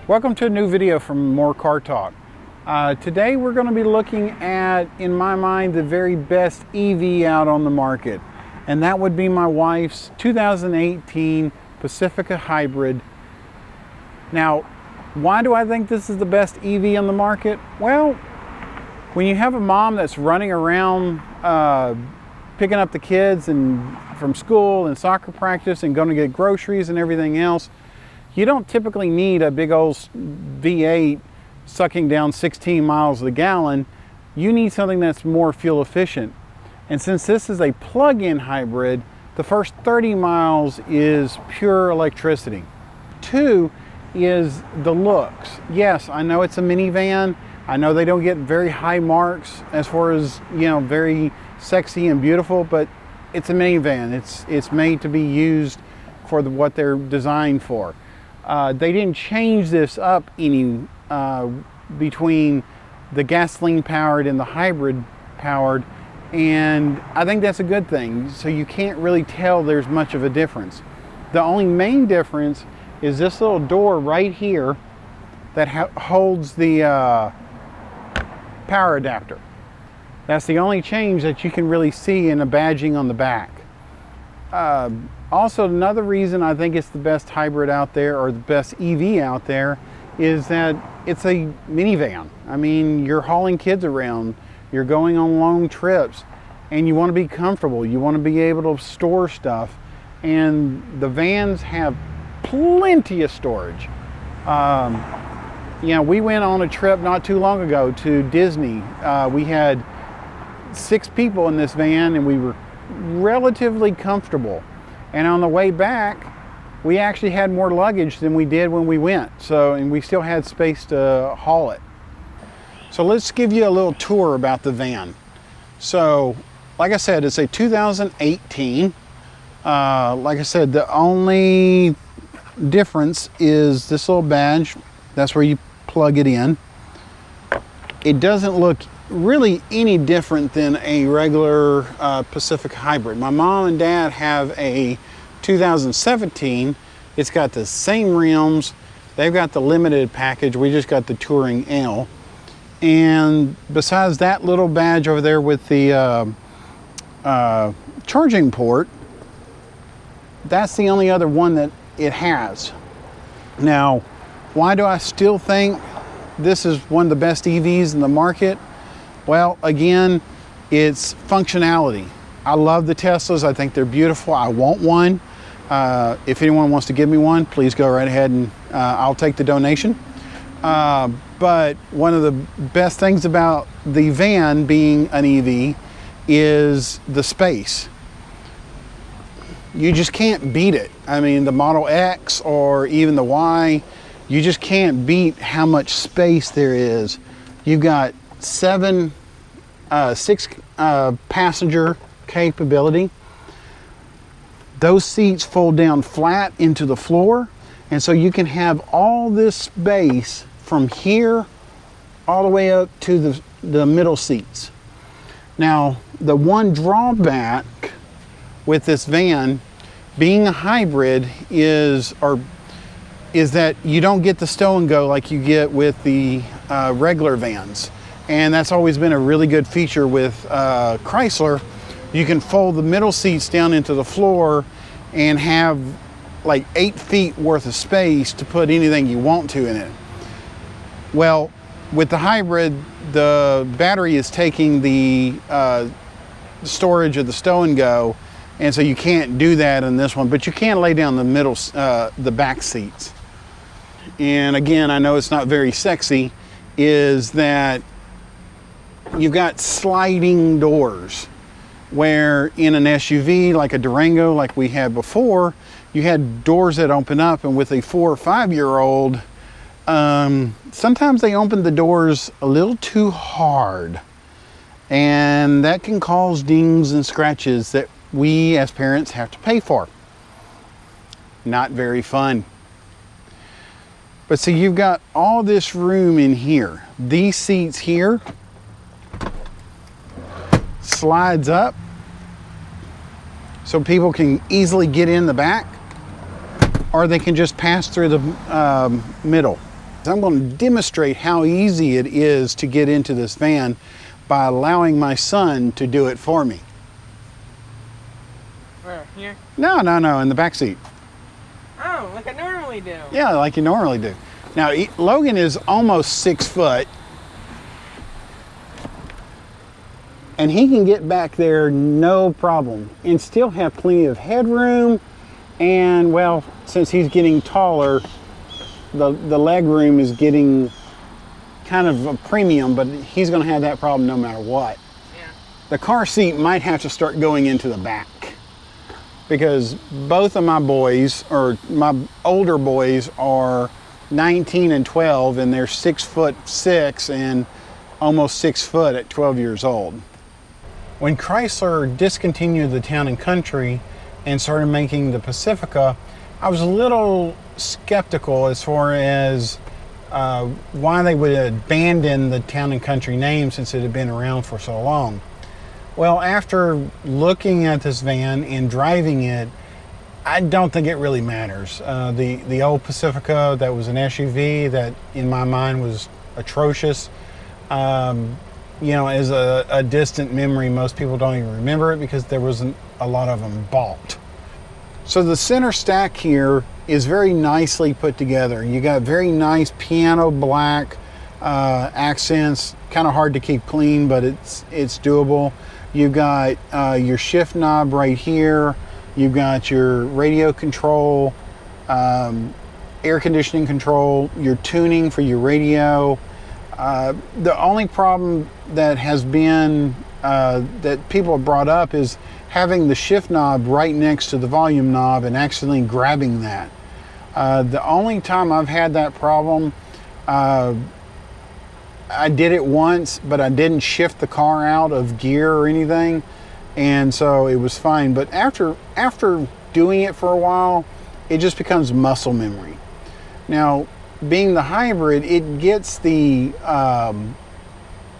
Welcome to a new video from More Car Talk. Today we're going to be looking at, in my mind, the very best EV out on the market. And that would be my wife's 2018 Pacifica Hybrid. Now, why do I think this is the best EV on the market? Well, when you have a mom that's running around picking up the kids from school and soccer practice and going to get groceries and everything else, you don't typically need a big old V8 sucking down 16 miles a gallon. You need something that's more fuel efficient. And since this is a plug-in hybrid, the first 30 miles is pure electricity. Two is the looks. Yes, I know it's a minivan. I know they don't get very high marks as far as, very sexy and beautiful, but it's a minivan. It's made to be used for what they're designed for. They didn't change this up any between the gasoline powered and the hybrid powered, and I think that's a good thing. So you can't really tell there's much of a difference. The only main difference is this little door right here that holds the power adapter. That's the only change that you can really see in the badging on the back. Also, another reason I think it's the best hybrid out there, or the best EV out there, is that it's a minivan. I mean, you're hauling kids around, you're going on long trips, and you want to be comfortable. You want to be able to store stuff, and the vans have plenty of storage. We went on a trip not too long ago to Disney. We had 6 people in this van, and we were relatively comfortable. And on the way back, we actually had more luggage than we did when we went. And we still had space to haul it. So let's give you a little tour about the van. So, like I said, it's a 2018. Like I said, the only difference is this little badge. That's where you plug it in. It doesn't look really any different than a regular Pacifica Hybrid. My mom and dad have a 2017. It's got the same rims. They've got the limited package. We just got the Touring L. And besides that little badge over there with the charging port, that's the only other one that it has. Now, why do I still think this is one of the best EVs in the market? Well, again, it's functionality. I love the Teslas. I think they're beautiful. I want one. If anyone wants to give me one, please go right ahead and I'll take the donation. But one of the best things about the van being an EV is the space. You just can't beat it. I mean, the Model X or even the Y, you just can't beat how much space there is. You've got 6 passenger capability. Those seats fold down flat into the floor, and so you can have all this space from here all the way up to the middle seats. Now, the one drawback with this van being a hybrid is that you don't get the stow and go like you get with the regular vans. And that's always been a really good feature with Chrysler. You can fold the middle seats down into the floor and have like 8 feet worth of space to put anything you want to in it. Well, with the hybrid, the battery is taking the storage of the stow and go, and so you can't do that in this one, but you can lay down the back seats. And again, I know it's not very sexy, is that you've got sliding doors, where in an SUV like a Durango like we had before, you had doors that open up, and with a 4 or 5 year old, sometimes they open the doors a little too hard, and that can cause dings and scratches that we as parents have to pay for. Not very fun. But so you've got all this room in here. These seats here slides up so people can easily get in the back, or they can just pass through the middle. I'm going to demonstrate how easy it is to get into this van by allowing my son to do it for me. Where? Here? No, in the back seat. Oh, like I normally do. Yeah, like you normally do. Now, Logan is almost 6 foot, and he can get back there no problem and still have plenty of headroom. And well, since he's getting taller, the leg room is getting kind of a premium, but he's going to have that problem no matter what. Yeah. The car seat might have to start going into the back, because both of my boys, or my older boys, are 19 and 12, and they're 6'6" and almost 6 foot at 12 years old. When Chrysler discontinued the Town and Country and started making the Pacifica, I was a little skeptical as far as why they would abandon the Town and Country name since it had been around for so long. Well, after looking at this van and driving it, I don't think it really matters. The old Pacifica, that was an SUV that in my mind was atrocious. You know, as a distant memory, most people don't even remember it because there wasn't a lot of them bought. So the center stack here is very nicely put together. You got very nice piano black accents, kind of hard to keep clean, but it's doable. You've got your shift knob right here. You've got your radio control, air conditioning control, your tuning for your radio. The only problem that has been, that people have brought up, is having the shift knob right next to the volume knob and accidentally grabbing that. The only time I've had that problem, I did it once, but I didn't shift the car out of gear or anything, and so it was fine. But after doing it for a while, it just becomes muscle memory. Now, being the hybrid, it gets the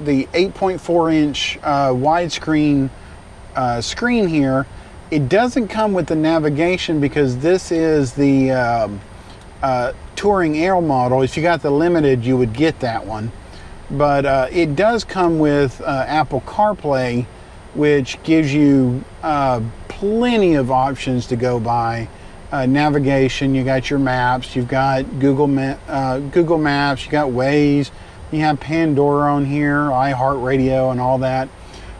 8.4-inch widescreen screen here. It doesn't come with the navigation because this is the Touring Air model. If you got the Limited, you would get that one. But it does come with Apple CarPlay, which gives you plenty of options to go by. Navigation, you got your maps, you've got Google Maps, you got Waze, you have Pandora on here, iHeartRadio and all that.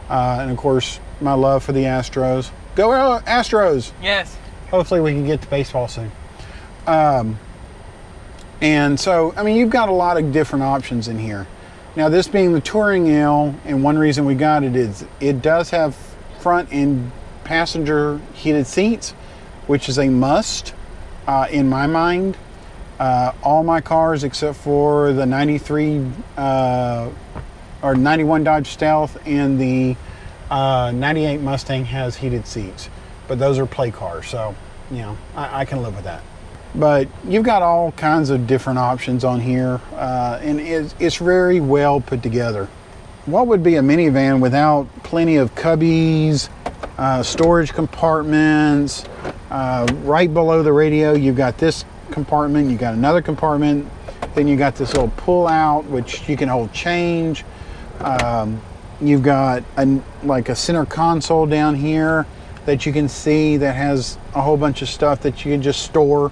And of course, my love for the Astros. Go Astros! Yes. Hopefully we can get to baseball soon. And so, I mean, you've got a lot of different options in here. Now, this being the Touring L, and one reason we got it is it does have front and passenger heated seats, which is a must in my mind. All my cars except for the 93 or 91 Dodge Stealth and the 98 Mustang has heated seats, but those are play cars, so you know I can live with that. But you've got all kinds of different options on here, and it's very well put together. What would be a minivan without plenty of cubbies, storage compartments? Right below the radio, you've got this compartment, you got another compartment, then you got this little pull out which you can hold change. You've got like a center console down here that you can see that has a whole bunch of stuff that you can just store.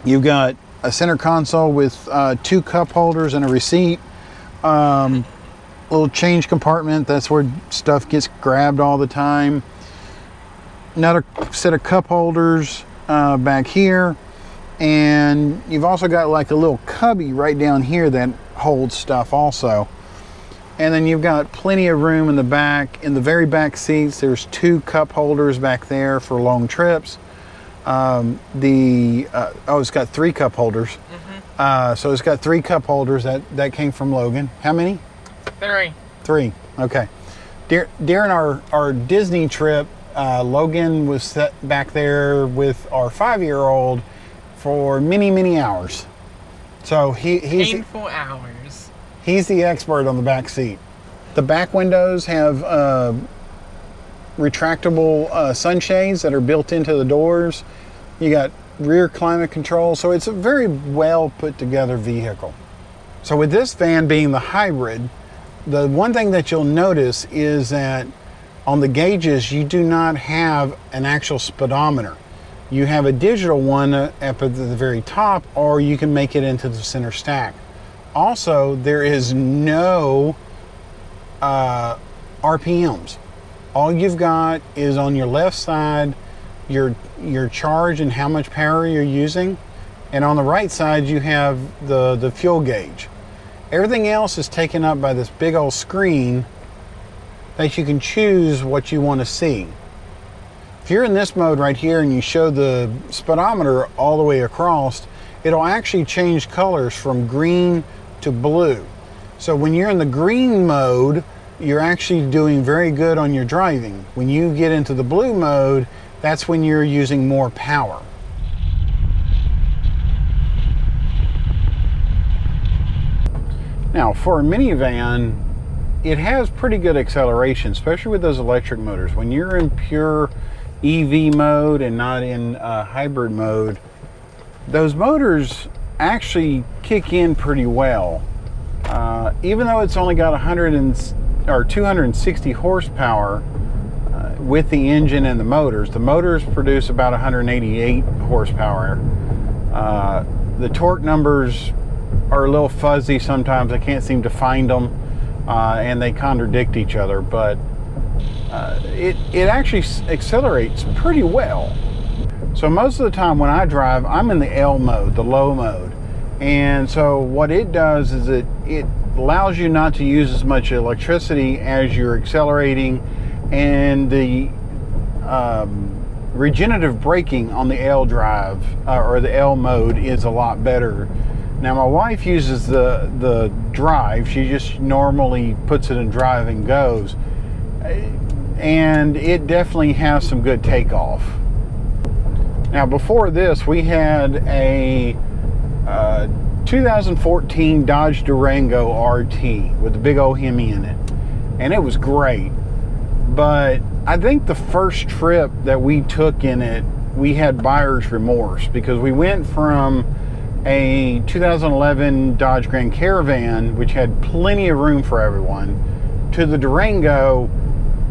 You've got a center console with 2 cup holders and a receipt. Little change compartment, that's where stuff gets grabbed all the time. Another set of cup holders back here, and you've also got like a little cubby right down here that holds stuff also. And then you've got plenty of room in the back. In the very back seats, there's 2 cup holders back there for long trips. Oh, it's got 3 cup holders. Mm-hmm. So it's got 3 cup holders that came from Logan. How many? 3. 3. Okay. During our Disney trip, Logan was set back there with our 5-year-old for many hours. So he's painful hours. He's the expert on the back seat. The back windows have retractable sunshades that are built into the doors. You got rear climate control. So it's a very well put together vehicle. So with this van being the hybrid, the one thing that you'll notice is that on the gauges, you do not have an actual speedometer. You have a digital one up at the very top, or you can make it into the center stack. Also, there is no RPMs. All you've got is on your left side your charge and how much power you're using, and on the right side you have the fuel gauge. Everything else is taken up by this big old screen that you can choose what you want to see. If you're in this mode right here and you show the speedometer all the way across, it'll actually change colors from green to blue. So when you're in the green mode, you're actually doing very good on your driving. When you get into the blue mode, that's when you're using more power. Now, for a minivan, it has pretty good acceleration, especially with those electric motors. When you're in pure EV mode and not in hybrid mode, those motors actually kick in pretty well. Even though it's only got 260 horsepower with the engine and the motors produce about 188 horsepower. The torque numbers are a little fuzzy sometimes. I can't seem to find them, and they contradict each other, but it actually accelerates pretty well. So most of the time when I drive, I'm in the L mode, the low mode. And so what it does is it allows you not to use as much electricity as you're accelerating, and the regenerative braking on the L drive or the L mode is a lot better. Now my wife uses the drive. She just normally puts it in drive and goes, and it definitely has some good takeoff. Now before this, we had a 2014 Dodge Durango RT with a big old Hemi in it, and it was great. But I think the first trip that we took in it, we had buyer's remorse, because we went from a 2011 Dodge Grand Caravan, which had plenty of room for everyone, to the Durango,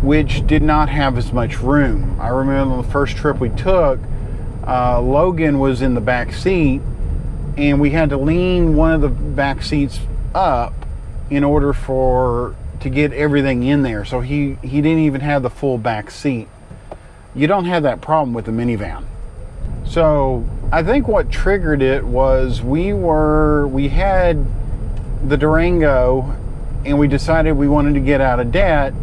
which did not have as much room. I remember the first trip we took, Logan was in the back seat, and we had to lean one of the back seats up in order to get everything in there. So he didn't even have the full back seat. You don't have that problem with the minivan. So I think what triggered it was we had the Durango, and we decided we wanted to get out of debt.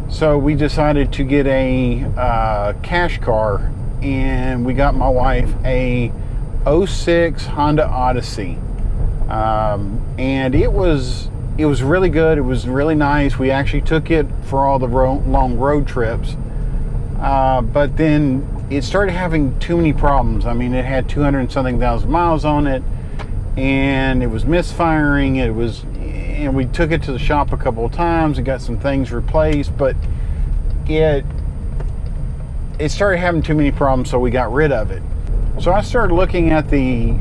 So we decided to get a cash car, and we got my wife a 06 Honda Odyssey, and it was really good. It was really nice. We actually took it for all the long road trips, but then it started having too many problems. I mean, it had 200 and something thousand miles on it, and it was misfiring. And we took it to the shop a couple of times and got some things replaced, but it started having too many problems, so we got rid of it. So I started looking at the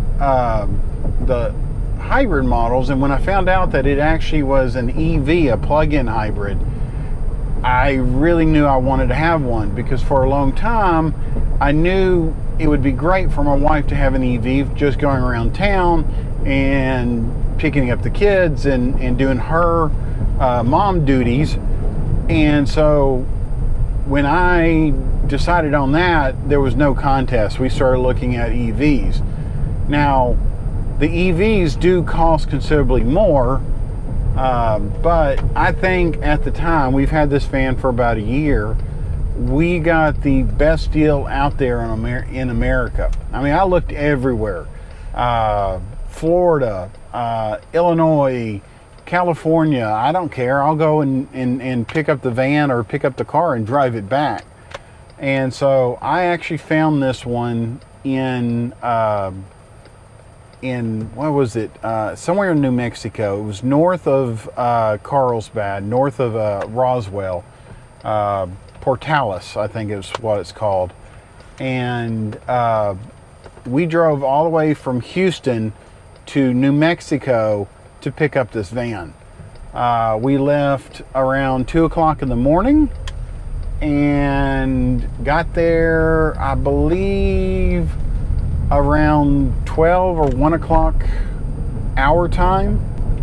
hybrid models, and when I found out that it actually was an EV, a plug-in hybrid, I really knew I wanted to have one, because for a long time I knew it would be great for my wife to have an EV, just going around town and picking up the kids and doing her mom duties. And so when I decided on that, there was no contest. We started looking at EVs. Now, the EVs do cost considerably more, but I think at the time, we've had this van for about a year, we got the best deal out there in America. I mean, I looked everywhere. Florida, Illinois, California, I don't care. I'll go and pick up the van or pick up the car and drive it back. And so I actually found this one in what was it? Somewhere in New Mexico. It was north of Carlsbad, north of Roswell, Portales, I think is what it's called. And we drove all the way from Houston to New Mexico to pick up this van. We left around 2 o'clock in the morning and got there, I believe, around 12 or 1 o'clock our time.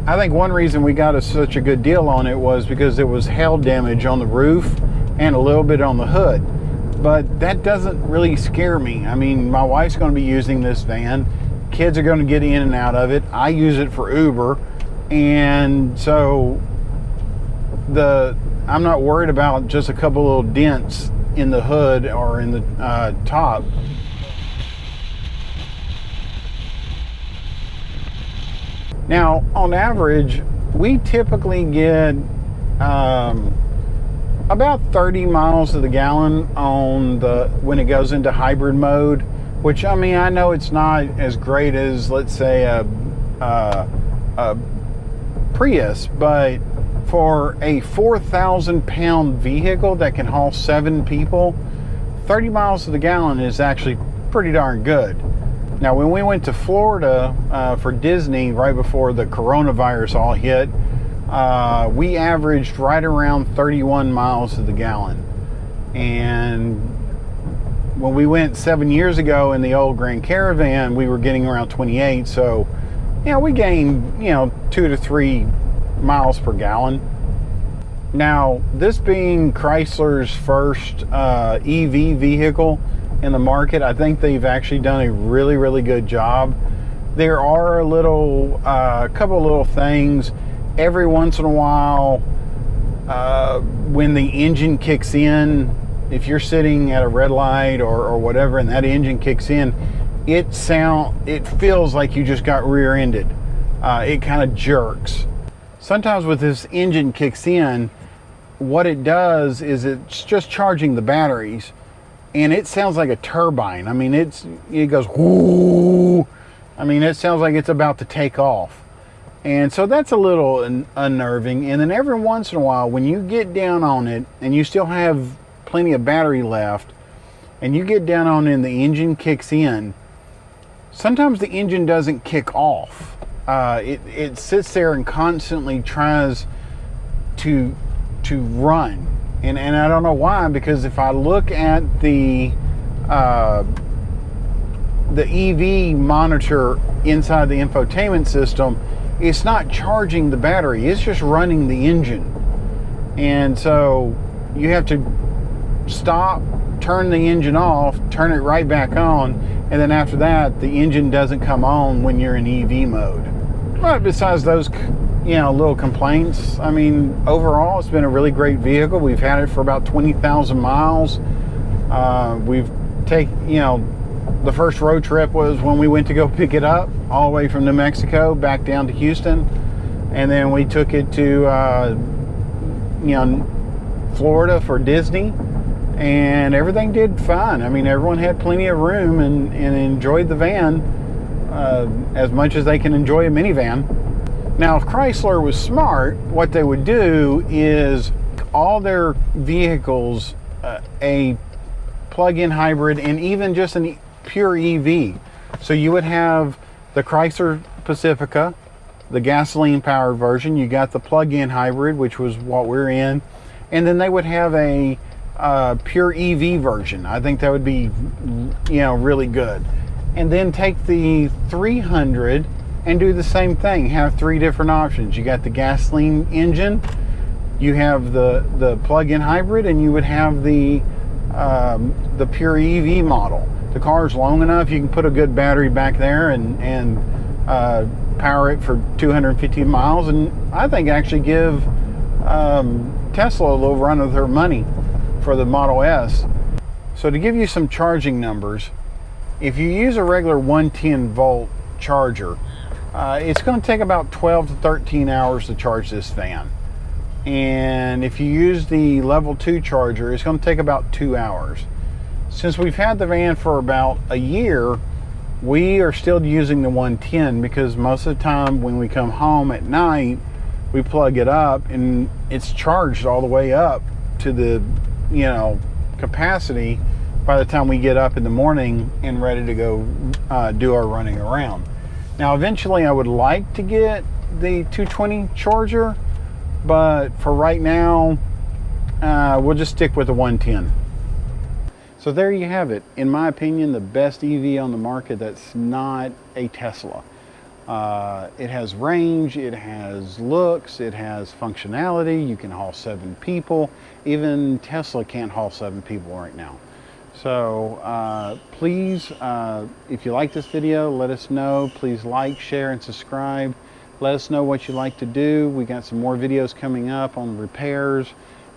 I think one reason we got such a good deal on it was because it was hail damage on the roof and a little bit on the hood. But that doesn't really scare me. I mean, my wife's going to be using this van. Kids are going to get in and out of it. I use it for Uber. And so I'm not worried about just a couple little dents in the hood or in the top. Now, on average, we typically get about 30 miles to the gallon on when it goes into hybrid mode, which, I mean, I know it's not as great as, let's say, a Prius, but for a 4,000 pound vehicle that can haul 7 people, 30 miles to the gallon is actually pretty darn good. Now, when we went to Florida for Disney right before the coronavirus all hit, we averaged right around 31 miles to the gallon. And when we went 7 years ago in the old Grand Caravan, we were getting around 28. So, we gained, 2 to 3 miles per gallon. Now, this being Chrysler's first EV vehicle in the market, I think they've actually done a really, really good job. There are a couple of little things. Every once in a while, when the engine kicks in, if you're sitting at a red light or whatever, and that engine kicks in, it feels like you just got rear-ended. It kind of jerks. Sometimes with this engine kicks in, what it does is it's just charging the batteries, and it sounds like a turbine. I mean, it goes whoo. I mean, it sounds like it's about to take off. And so that's a little unnerving. And then every once in a while, when you get down on it and you still have plenty of battery left, and you get down on it and the engine kicks in, sometimes the engine doesn't kick off. It sits there and constantly tries to run. And I don't know why, because if I look at the EV monitor inside the infotainment system, it's not charging the battery, it's just running the engine. And so you have to stop, turn the engine off, turn it right back on, and then after that, the engine doesn't come on when you're in EV mode. But besides those, little complaints, I mean, overall, it's been a really great vehicle. We've had it for about 20,000 miles. We've the first road trip was when we went to go pick it up all the way from New Mexico back down to Houston. And then we took it to, Florida for Disney, and everything did fine. I mean, everyone had plenty of room and enjoyed the van as much as they can enjoy a minivan. Now, if Chrysler was smart, what they would do is all their vehicles, a plug-in hybrid and even just a pure EV. So you would have the Chrysler Pacifica, the gasoline-powered version. You got the plug-in hybrid, which was what we're in, and then they would have a pure EV version. I think that would be, really good. And then take the 300 and do the same thing. Have 3 different options. You got the gasoline engine, you have the plug-in hybrid, and you would have the pure EV model. The car's long enough, you can put a good battery back there and power it for 250 miles, and I think actually give Tesla a little run of their money for the Model S. So to give you some charging numbers, if you use a regular 110 volt charger, it's going to take about 12 to 13 hours to charge this van. And if you use the level 2 charger, it's going to take about 2 hours. Since we've had the van for about a year, we are still using the 110 because most of the time when we come home at night, we plug it up and it's charged all the way up to the capacity, by the time we get up in the morning and ready to go do our running around. Now eventually I would like to get the 220 Charger, but for right now we'll just stick with the 110. So there you have it. In my opinion, the best EV on the market that's not a Tesla. It has range, it has looks, it has functionality. You can haul 7 people. Even Tesla can't haul 7 people right now. So please, if you like this video, let us know. Please like, share, and subscribe. Let us know what you like to do. We got some more videos coming up on repairs,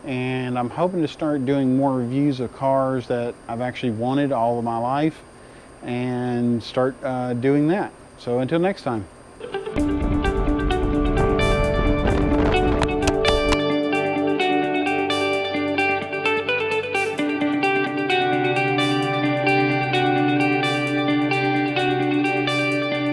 and I'm hoping to start doing more reviews of cars that I've actually wanted all of my life and start doing that. So until next time.